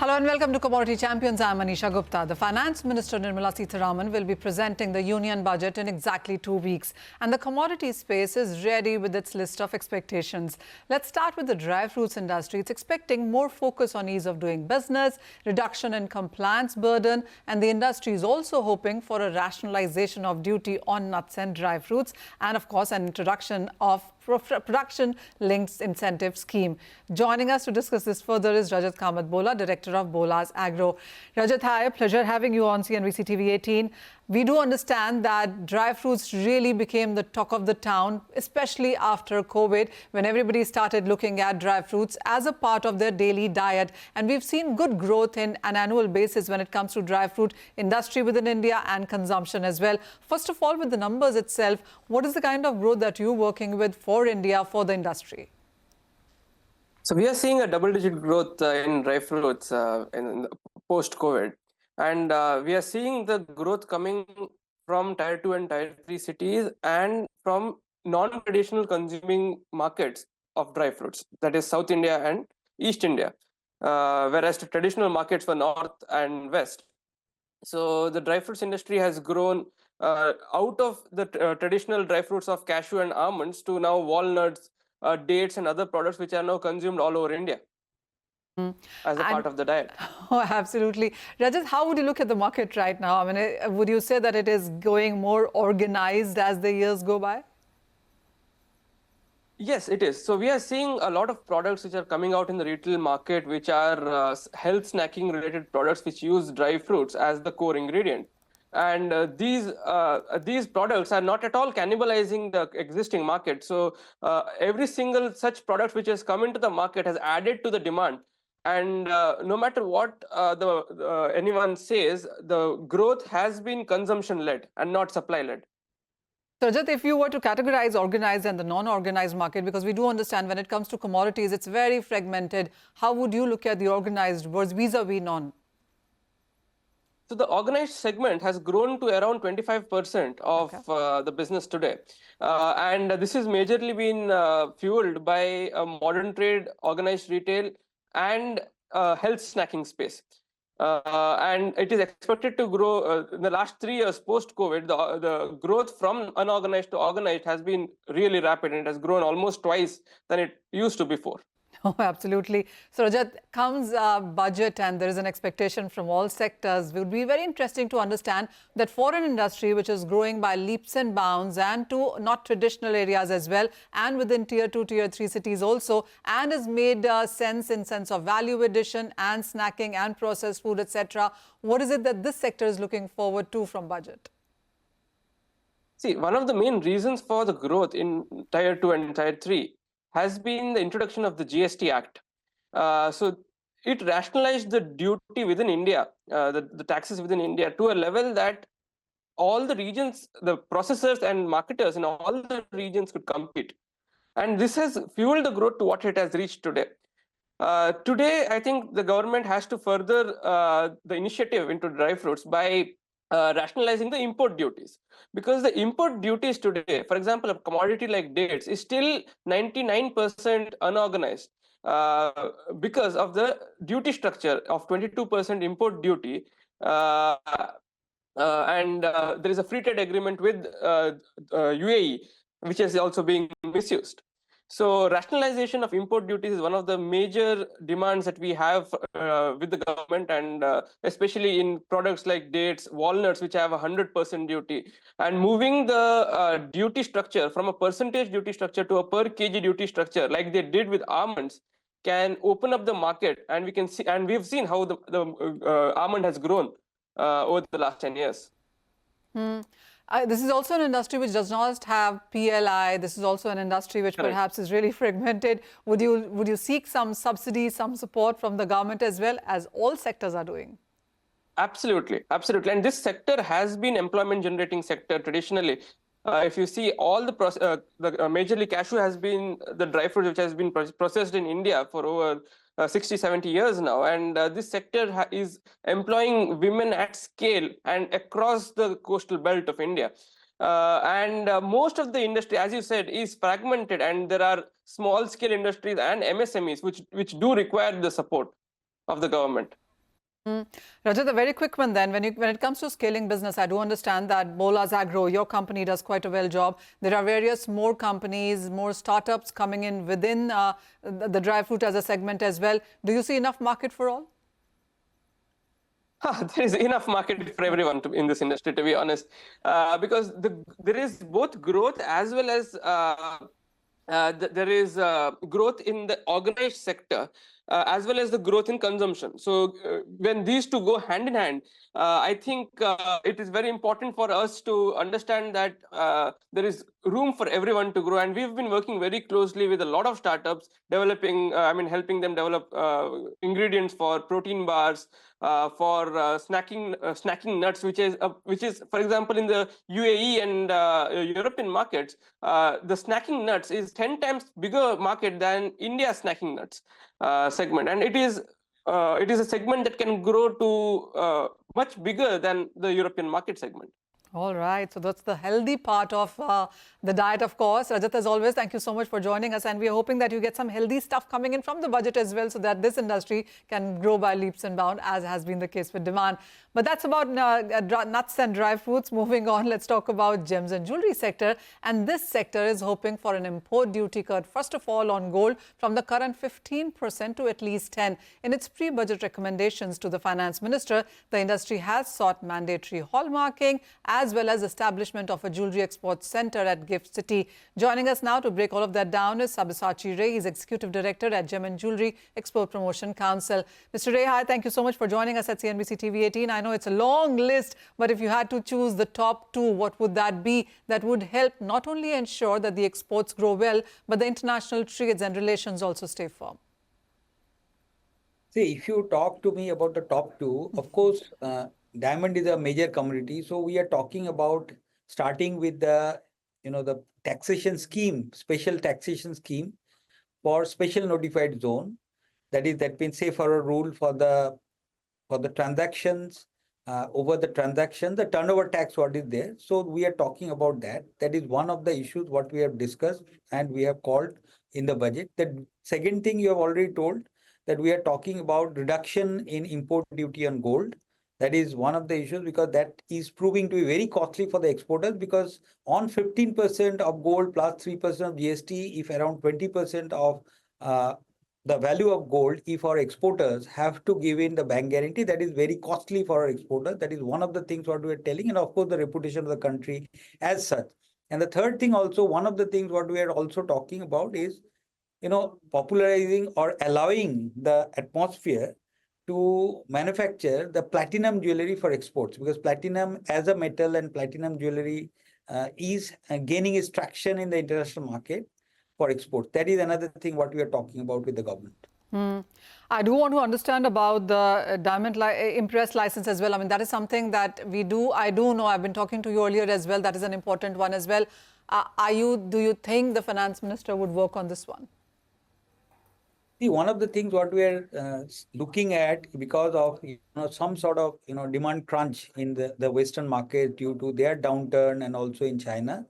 Hello and welcome to Commodity Champions. I'm Manisha Gupta. The Finance Minister Nirmala Sitharaman will be presenting the Union Budget in exactly 2 weeks. And the commodity space is ready with its list of expectations. Let's start with the dry fruits industry. It's expecting more focus on ease of doing business, reduction in compliance burden, and the industry is also hoping for a rationalization of duty on nuts and dry fruits, and of course an introduction of production-linked incentive scheme. Joining us to discuss this further is Rajat Bola, Director of Bola's Agro. Rajat, hi, pleasure having you on CNBC-TV18. We do understand that dry fruits really became the talk of the town, especially after COVID, when everybody started looking at dry fruits as a part of their daily diet. And we've seen good growth in an annual basis when it comes to dry fruit industry within India and consumption as well. First of all, with the numbers itself, what is the kind of growth that you're working with for India, for the industry? So we are seeing a double-digit growth in dry fruits in post-COVID. And we are seeing the growth coming from Tier 2 and Tier 3 cities and from non-traditional consuming markets of dry fruits, that is South India and East India, whereas the traditional markets were North and West. So the dry fruits industry has grown out of the traditional dry fruits of cashew and almonds to now walnuts, dates and other products which are now consumed all over India as a part of the diet. Oh, absolutely. Rajat, how would you look at the market right now? I mean, would you say that it is going more organized as the years go by? Yes, it is. So we are seeing a lot of products which are coming out in the retail market, which are health snacking related products which use dry fruits as the core ingredient. And these products are not at all cannibalizing the existing market. So every single such product which has come into the market has added to the demand. And no matter what anyone says, the growth has been consumption-led and not supply-led. So, Rajat, if you were to categorize organized and the non-organized market, because we do understand when it comes to commodities, it's very fragmented. How would you look at the organized versus vis-a-vis non? So the organized segment has grown to around 25% of the business today. And this has majorly been fueled by modern trade, organized retail, and health snacking space. And it is expected to grow in the last 3 years post-COVID. The growth from unorganized to organized has been really rapid, and it has grown almost twice than it used to before. Oh, absolutely. So, Rajat, comes budget and there is an expectation from all sectors. It would be very interesting to understand that for an industry which is growing by leaps and bounds and to not traditional areas as well, and within Tier 2, Tier 3 cities also, and has made sense in sense of value addition and snacking and processed food, etc. What is it that this sector is looking forward to from budget? See, one of the main reasons for the growth in Tier 2 and Tier 3 has been the introduction of the GST Act. So it rationalized the duty within India, the taxes within India, to a level that all the regions, the processors and marketers in all the regions could compete. And this has fueled the growth to what it has reached today. Today, I think the government has to further the initiative into dry fruits by rationalizing the import duties, because the import duties today, for example, a commodity like dates is still 99% unorganized because of the duty structure of 22% import duty, and there is a free trade agreement with UAE, which is also being misused. So rationalization of import duties is one of the major demands that we have with the government, and especially in products like dates, walnuts, which have 100% duty. And moving the duty structure from a percentage duty structure to a per kg duty structure, like they did with almonds, can open up the market. And we can see, and we've seen how the almond has grown over the last 10 years. This is also an industry which does not have PLI. This is also an industry which perhaps is really fragmented. Would you seek some subsidies, some support from the government as well, as all sectors are doing? Absolutely, absolutely. And this sector has been employment generating sector traditionally. If you see, all the majorly cashew has been the dry fruit which has been processed in India for over 60, 70 years now. And this sector is employing women at scale and across the coastal belt of India. And most of the industry, as you said, is fragmented, and there are small scale industries and MSMEs which do require the support of the government. Rajat, a very quick one then. When it comes to scaling business, I do understand that Bolas Agro, your company, does quite a well job. There are various more companies, more startups coming in within the dry fruit as a segment as well. Do you see enough market for all? There is enough market for everyone in this industry, to be honest, because there is both growth as well as there is growth in the organized sector as well as the growth in consumption. So when these two go hand in hand, I think it is very important for us to understand that there is room for everyone to grow. And we've been working very closely with a lot of startups, developing, helping them develop ingredients for protein bars, for snacking nuts, which is, for example, in the UAE and European markets, the snacking nuts is 10 times bigger market than India snacking nuts segment, and it is a segment that can grow to much bigger than the European market segment. All right. So that's the healthy part of the diet, of course. Rajat, as always, thank you so much for joining us. And we are hoping that you get some healthy stuff coming in from the budget as well, so that this industry can grow by leaps and bounds, as has been the case with demand. But that's about nuts and dry fruits. Moving on, let's talk about gems and jewelry sector. And this sector is hoping for an import duty cut, first of all, on gold from the current 15% to at least 10%. In its pre-budget recommendations to the finance minister, the industry has sought mandatory hallmarking as well as establishment of a jewelry export center at Gift City. Joining us now to break all of that down is Sabyasachi Ray. He's Executive Director at Gem and Jewelry Export Promotion Council. Mr. Ray, hi, thank you so much for joining us at CNBC-TV18. I know it's a long list, but if you had to choose the top two, what would that be that would help not only ensure that the exports grow well, but the international trades and relations also stay firm? See, if you talk to me about the top two, of course, diamond is a major commodity. So we are talking about starting with the taxation scheme, special taxation scheme for special notified zone. That means safer rule for the transactions, over the transaction, the turnover tax, what is there. So we are talking about that. That is one of the issues what we have discussed and we have called in the budget. The second thing you have already told, that we are talking about reduction in import duty on gold. That is one of the issues, because that is proving to be very costly for the exporters, because on 15% of gold plus 3% of GST, if around 20% of the value of gold, if our exporters have to give in the bank guarantee, that is very costly for our exporters. That is one of the things what we are telling, and of course the reputation of the country as such. And the third thing also, one of the things what we are also talking about is, popularizing or allowing the atmosphere to manufacture the platinum jewelry for exports, because platinum as a metal and platinum jewelry is gaining its traction in the international market for export. That is another thing what we are talking about with the government. I do want to understand about the diamond impress license as well. I mean, that is something that we do. I do know, I've been talking to you earlier as well. That is an important one as well. Do you think the finance minister would work on this one? See, one of the things what we are looking at, because of some sort of demand crunch in the Western market due to their downturn, and also in China,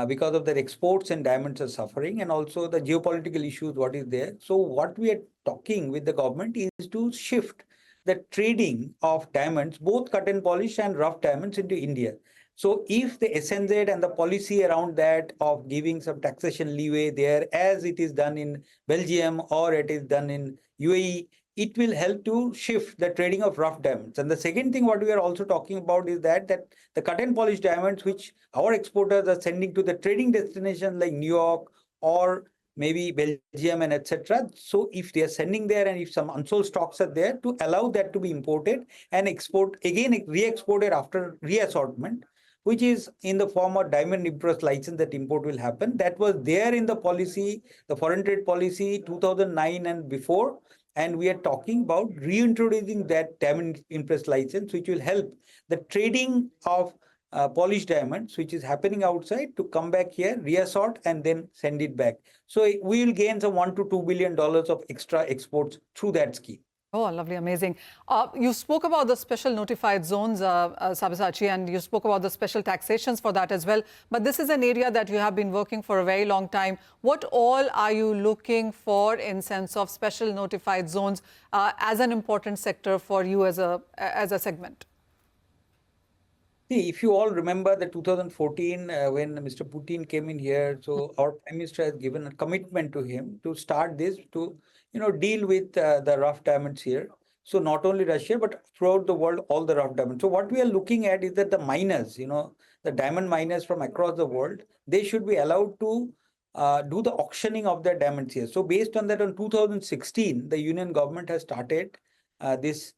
because of their exports and diamonds are suffering, and also the geopolitical issues what is there. So what we are talking with the government is to shift the trading of diamonds, both cut and polish and rough diamonds, into India. So if the SNZ and the policy around that of giving some taxation leeway there, as it is done in Belgium or it is done in UAE, it will help to shift the trading of rough diamonds. And the second thing what we are also talking about is that the cut and polish diamonds, which our exporters are sending to the trading destinations like New York or maybe Belgium and etc. So if they are sending there, and if some unsold stocks are there, to allow that to be imported and re-exported after reassortment, which is in the form of diamond impress license, that import will happen. That was there in the policy, the foreign trade policy 2009 and before. And we are talking about reintroducing that diamond impress license, which will help the trading of polished diamonds, which is happening outside, to come back here, reassort, and then send it back. So we will gain some $1 to $2 billion of extra exports through that scheme. Oh, lovely, amazing. You spoke about the special notified zones, Sabyasachi, and you spoke about the special taxations for that as well. But this is an area that you have been working for a very long time. What all are you looking for in sense of special notified zones as an important sector for you as a segment? See, if you all remember the 2014 when Mr. Putin came in here, so our Prime Minister has given a commitment to him to start this to, deal with the rough diamonds here. So not only Russia, but throughout the world, all the rough diamonds. So what we are looking at is that the miners, the diamond miners from across the world, they should be allowed to do the auctioning of their diamonds here. So based on that, in 2016, the Union government has started this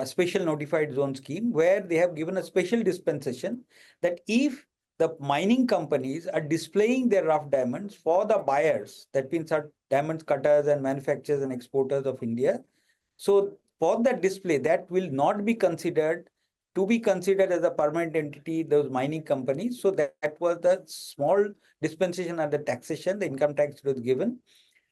special notified zone scheme, where they have given a special dispensation that if the mining companies are displaying their rough diamonds for the buyers, that means our diamond cutters and manufacturers and exporters of India, so for that display, that will not be considered as a permanent entity, those mining companies. So that was the small dispensation under taxation, the income tax was given.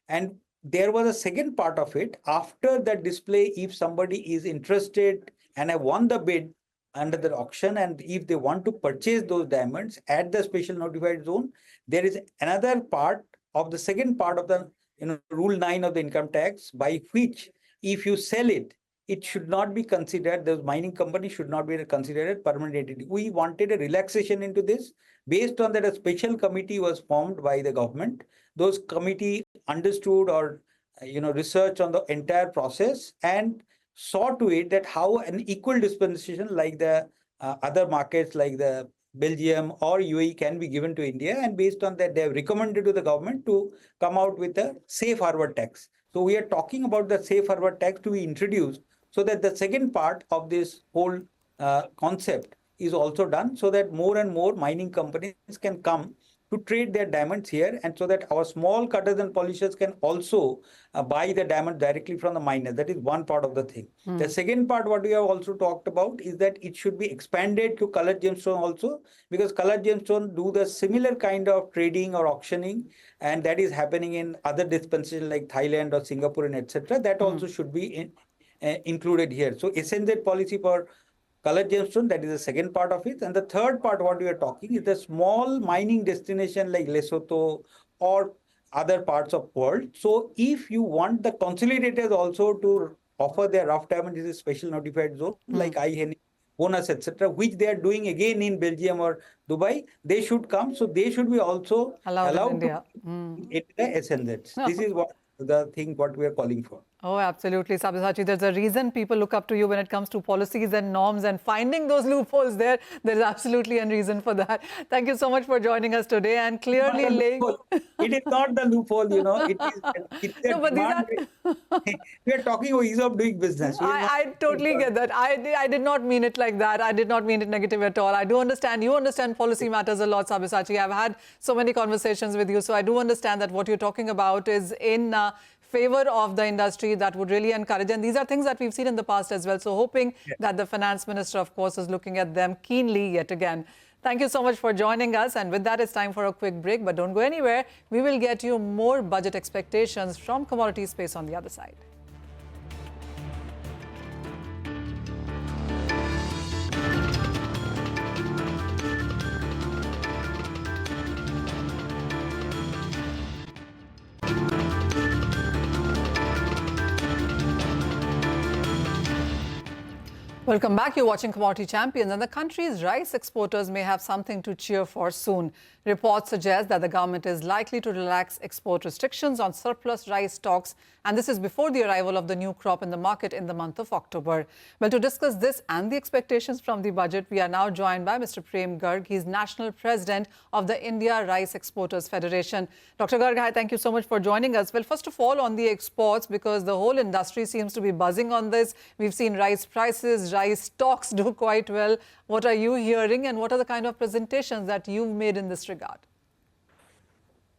And there was a second part of it. After that display, if somebody is interested and have won the bid under the auction, and if they want to purchase those diamonds at the special notified zone, there is another part of the second part of the Rule 9 of the income tax, by which if you sell it, it should not be considered, those mining companies should not be considered permanent entity. We wanted a relaxation into this. Based on that, a special committee was formed by the government. Those committee understood or research on the entire process and saw to it that how an equal dispensation like the other markets like the Belgium or UAE can be given to India, and based on that they have recommended to the government to come out with a safe harbor tax. So we are talking about the safe harbor tax to be introduced, so that the second part of this whole concept is also done, so that more and more mining companies can come to trade their diamonds here, and so that our small cutters and polishers can also buy the diamond directly from the miners. That is one part of the thing. The second part, what we have also talked about, is that it should be expanded to colored gemstone also, because colored gemstone do the similar kind of trading or auctioning, and that is happening in other dispensations like Thailand or Singapore and etc. That also should be included here. So SNZ policy for colored gemstone, that is the second part of it. And the third part, what we are talking, is the small mining destination like Lesotho or other parts of world. So if you want the consolidators also to offer their rough diamond in a special notified zone, like IHN, bonus, etc., which they are doing again in Belgium or Dubai, they should come. So they should be also allowed to in the SNZs. This is what we are calling for. Oh, absolutely, Sabyasachi. There's a reason people look up to you when it comes to policies and norms, and finding those loopholes there's absolutely a reason for that. Thank you so much for joining us today, and clearly laying... It is not the loophole, it's no, but demand. We are talking about ease of doing business. I totally get that. I did not mean it like that. I did not mean it negative at all. I do understand. You understand policy matters a lot, Sabyasachi. I've had so many conversations with you, so I do understand that what you're talking about is in favor of the industry, that would really encourage. And these are things that we've seen in the past as well. So hoping that the finance minister, of course, is looking at them keenly yet again. Thank you so much for joining us. And with that, it's time for a quick break. But don't go anywhere. We will get you more budget expectations from commodity space on the other side. Welcome back. You're watching Commodity Champions, and the country's rice exporters may have something to cheer for soon. Reports suggest that the government is likely to relax export restrictions on surplus rice stocks, and this is before the arrival of the new crop in the market in the month of October. Well, to discuss this and the expectations from the budget, we are now joined by Mr. Prem Garg. He's National President of the India Rice Exporters Federation. Dr. Garg, hi, thank you so much for joining us. Well, first of all, on the exports, because the whole industry seems to be buzzing on this. We've seen rice prices, rice stocks do quite well. What are you hearing, and what are the kind of presentations that you've made in this regard?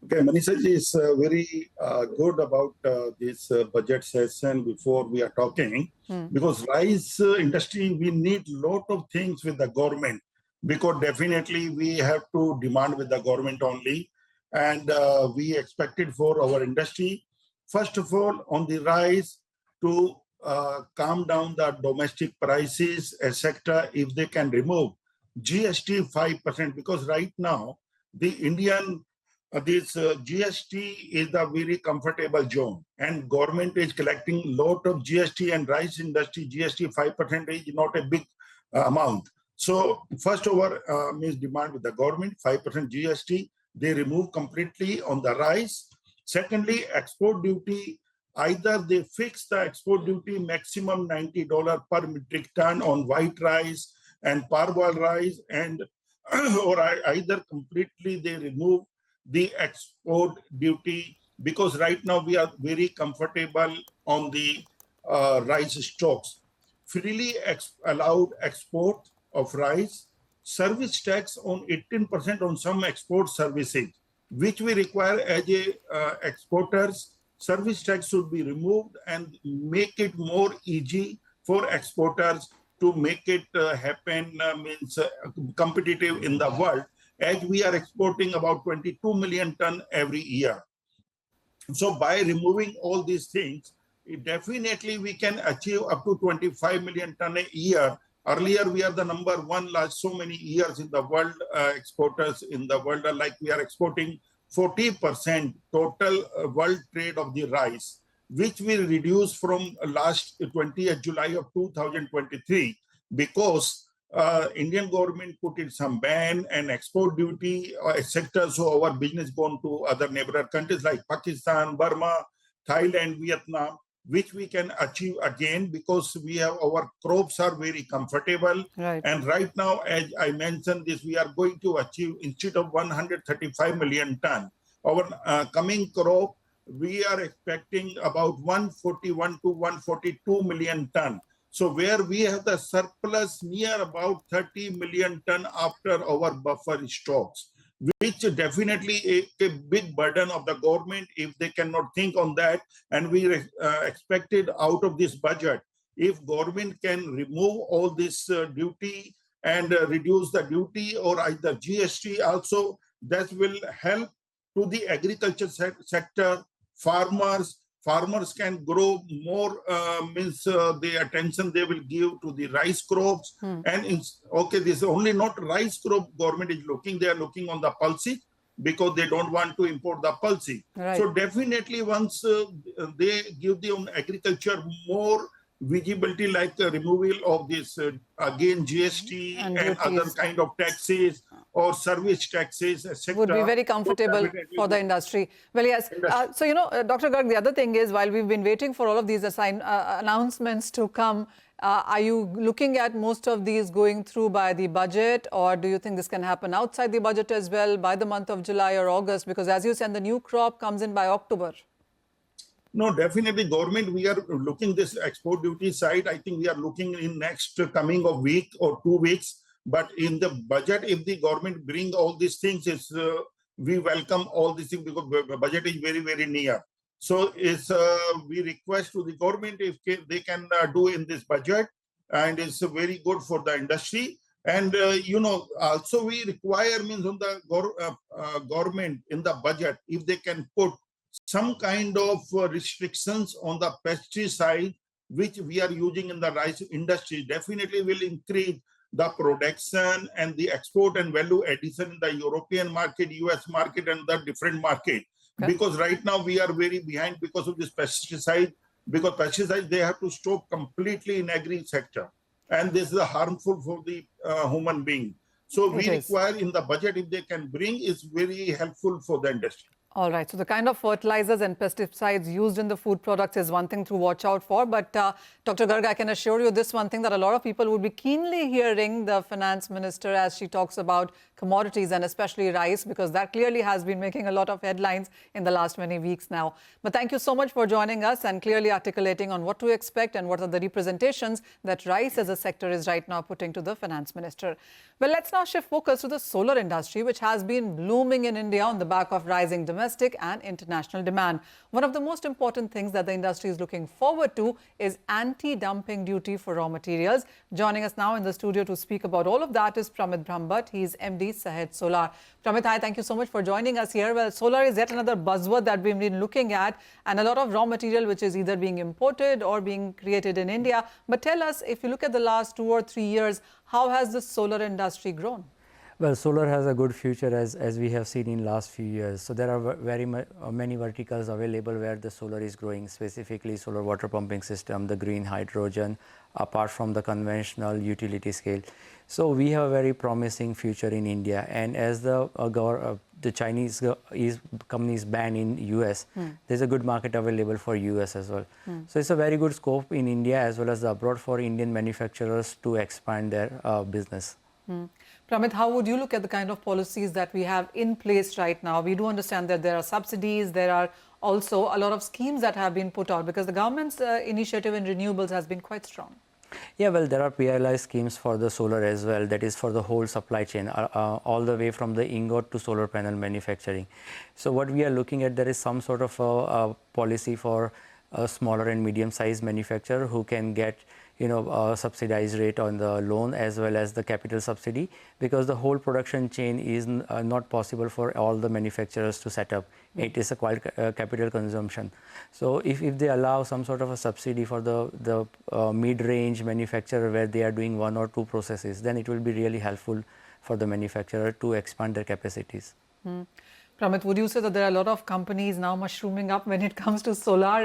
Okay, Manisha ji is very good about this budget session before we are talking, because rice industry, we need lot of things with the government, because definitely we have to demand with the government only, and we expected for our industry, first of all, on the rice to calm down the domestic prices, etc., if they can remove GST 5%, because right now the Indian GST is a very comfortable zone, and government is collecting lot of GST, and rice industry GST 5% is not a big amount. So first our means demand with the government 5% GST they remove completely on the rice. Secondly, export duty, either they fix the export duty maximum $90 per metric ton on white rice and parboiled rice, and or either completely they remove the export duty, because right now we are very comfortable on the rice stocks. Freely allowed export of rice, service tax on 18% on some export services, which we require as a exporters. Service tax should be removed and make it more easy for exporters to make it happen, competitive in the world, as we are exporting about 22 million ton every year. So by removing all these things, definitely we can achieve up to 25 million ton a year. Earlier, we are the number one last so many years in the world exporters in the world, like we are exporting 40% total world trade of the rice, which will reduce from last 20th July of 2023, because Indian government put in some ban and export duty, etc. So our business gone to other neighboring countries like Pakistan, Burma, Thailand, Vietnam, which we can achieve again because we have our crops are very comfortable. Right. And right now, as I mentioned this, we are going to achieve, instead of 135 million ton, our coming crop, we are expecting about 141 to 142 million ton. So where we have the surplus near about 30 million ton after our buffer stocks, which definitely a big burden of the government if they cannot think on that. And we expected out of this budget, if government can remove all this duty and reduce the duty or either GST also, that will help to the agriculture sector, farmers. Farmers can grow more, the attention they will give to the rice crops. And this is only not rice crop government is looking, they are looking on the pulses because they don't want to import the pulses. Right. So definitely once they give the agriculture more visibility, like the removal of this again GST and other kind of taxes or service taxes, etc. Would be very comfortable for the industry. Well, yes. So, Dr. Garg, the other thing is, while we've been waiting for all of these announcements to come, are you looking at most of these going through by the budget, or do you think this can happen outside the budget as well by the month of July or August? Because as you said, the new crop comes in by October. No, definitely government, we are looking this export duty side. I think we are looking in next coming of week or 2 weeks. But in the budget, if the government bring all these things, we welcome all these things because the budget is very, very near. So we request to the government if they can do in this budget, and it's very good for the industry. And, also we require on the government in the budget, if they can put some kind of restrictions on the pesticide, which we are using in the rice industry, definitely will increase the production and the export and value addition in the European market, US market, and the different market. Okay. Because right now we are very behind because of this pesticide, because pesticides, they have to stop completely in agri sector. And this is harmful for the human being. So we require in the budget, if they can bring, is very helpful for the industry. All right. So the kind of fertilizers and pesticides used in the food products is one thing to watch out for. But Dr. Garg, I can assure you this one thing, that a lot of people would be keenly hearing the finance minister as she talks about commodities and especially rice, because that clearly has been making a lot of headlines in the last many weeks now. But thank you so much for joining us and clearly articulating on what to expect and what are the representations that rice as a sector is right now putting to the finance minister. Well, let's now shift focus to the solar industry, which has been blooming in India on the back of rising demand domestic and international demand. One of the most important things that the industry is looking forward to is anti-dumping duty for raw materials. Joining us now in the studio to speak about all of that is Pramit Brahmbhatt. He is MD Sahed Solar. Pramit, hi, thank you so much for joining us here. Well, solar is yet another buzzword that we've been looking at, and a lot of raw material which is either being imported or being created in India. But tell us, if you look at the last 2 or 3 years, how has the solar industry grown? Well, solar has a good future as we have seen in last few years. So there are many verticals available where the solar is growing, specifically solar water pumping system, the green hydrogen, apart from the conventional utility scale. So we have a very promising future in India. And as the Chinese companies ban in US, there's a good market available for US as well. So it's a very good scope in India as well as abroad for Indian manufacturers to expand their business. Pramit, how would you look at the kind of policies that we have in place right now? We do understand that there are subsidies, there are also a lot of schemes that have been put out because the government's initiative in renewables has been quite strong. Yeah, well, there are PLI schemes for the solar as well. That is for the whole supply chain, all the way from the ingot to solar panel manufacturing. So what we are looking at, there is some sort of a policy for a smaller and medium-sized manufacturer who can get a subsidized rate on the loan as well as the capital subsidy, because the whole production chain is not possible for all the manufacturers to set up. It is a quite capital consumption. So if they allow some sort of a subsidy for the mid-range manufacturer where they are doing 1 or 2 processes, then it will be really helpful for the manufacturer to expand their capacities. Pramit, would you say that there are a lot of companies now mushrooming up when it comes to solar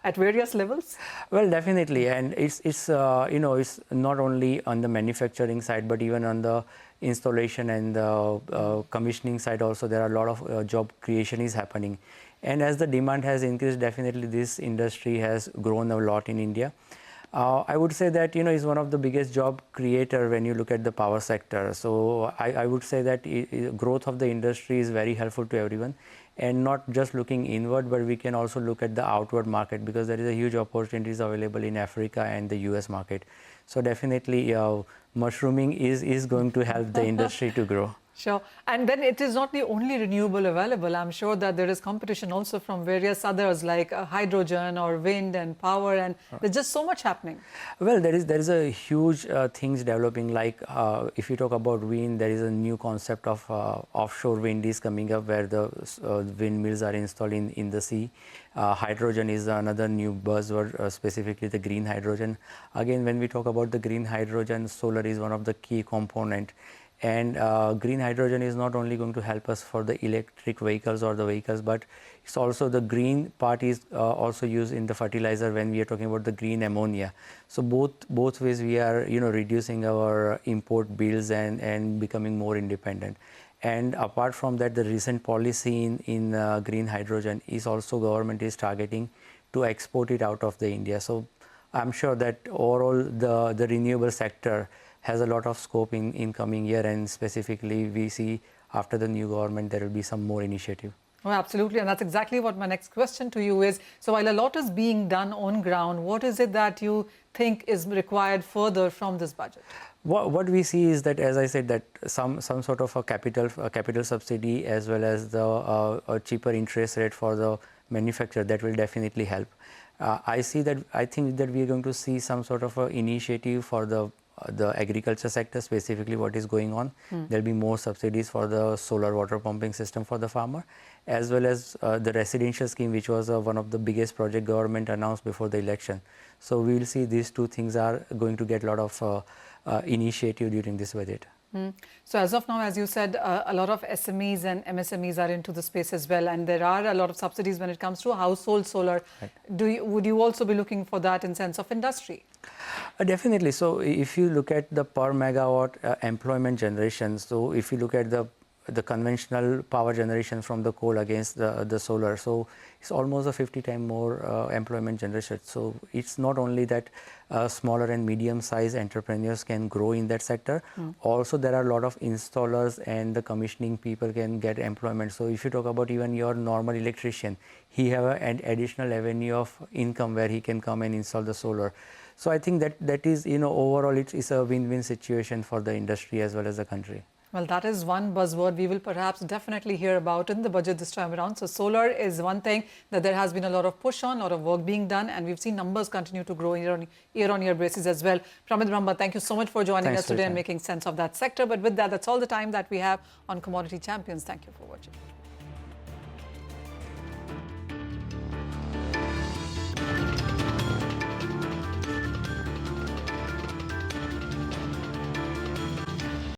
at various levels? Well, definitely, and it's not only on the manufacturing side, but even on the installation and the commissioning side also. There are a lot of job creation is happening, and as the demand has increased, definitely this industry has grown a lot in India. I would say that is one of the biggest job creator when you look at the power sector. So I would say that growth of the industry is very helpful to everyone, and not just looking inward, but we can also look at the outward market, because there is a huge opportunities available in Africa and the US market. So definitely mushrooming is going to help the industry to grow. Sure. And then it is not the only renewable available. I'm sure that there is competition also from various others like hydrogen or wind and power, and there's just so much happening. Well, there is a huge things developing, like if you talk about wind, there is a new concept of offshore wind is coming up where the windmills are installed in the sea. Hydrogen is another new buzzword, specifically the green hydrogen. Again, when we talk about the green hydrogen, solar is one of the key component. And green hydrogen is not only going to help us for the electric vehicles or the vehicles, but it's also the green part is also used in the fertilizer when we are talking about the green ammonia. So both ways we are reducing our import bills and becoming more independent. And apart from that, the recent policy in green hydrogen is also government is targeting to export it out of the India. So I'm sure that overall the renewable sector has a lot of scope in coming year, and specifically we see after the new government there will be some more initiative. Oh, absolutely, and that's exactly what my next question to you is. So while a lot is being done on ground, what is it that you think is required further from this budget? What we see is that, as I said, that some sort of a capital subsidy as well as the a cheaper interest rate for the manufacturer, that will definitely help. I think that we are going to see some sort of a initiative for the agriculture sector, specifically what is going on. There'll be more subsidies for the solar water pumping system for the farmer, as well as the residential scheme, which was one of the biggest project government announced before the election. So we will see these two things are going to get a lot of initiative during this budget. So as of now, as you said, a lot of SMEs and MSMEs are into the space as well, and there are a lot of subsidies when it comes to household solar. Right. Would you also be looking for that in sense of industry? Definitely. So if you look at the per megawatt employment generation, so if you look at the conventional power generation from the coal against the solar, so it's almost a 50 times more employment generation. So it's not only that smaller and medium-sized entrepreneurs can grow in that sector. Also, there are a lot of installers and the commissioning people can get employment. So if you talk about even your normal electrician, he have an additional avenue of income where he can come and install the solar. So I think that is, overall it's a win-win situation for the industry as well as the country. Well, that is one buzzword we will perhaps definitely hear about in the budget this time around. So solar is one thing that there has been a lot of push on, a lot of work being done, and we've seen numbers continue to grow year-on-year basis as well. Pramit Brahma, thank you so much for joining Thanks us for your today and time. making sense of that sector. But with that, that's all the time that we have on Commodity Champions. Thank you for watching.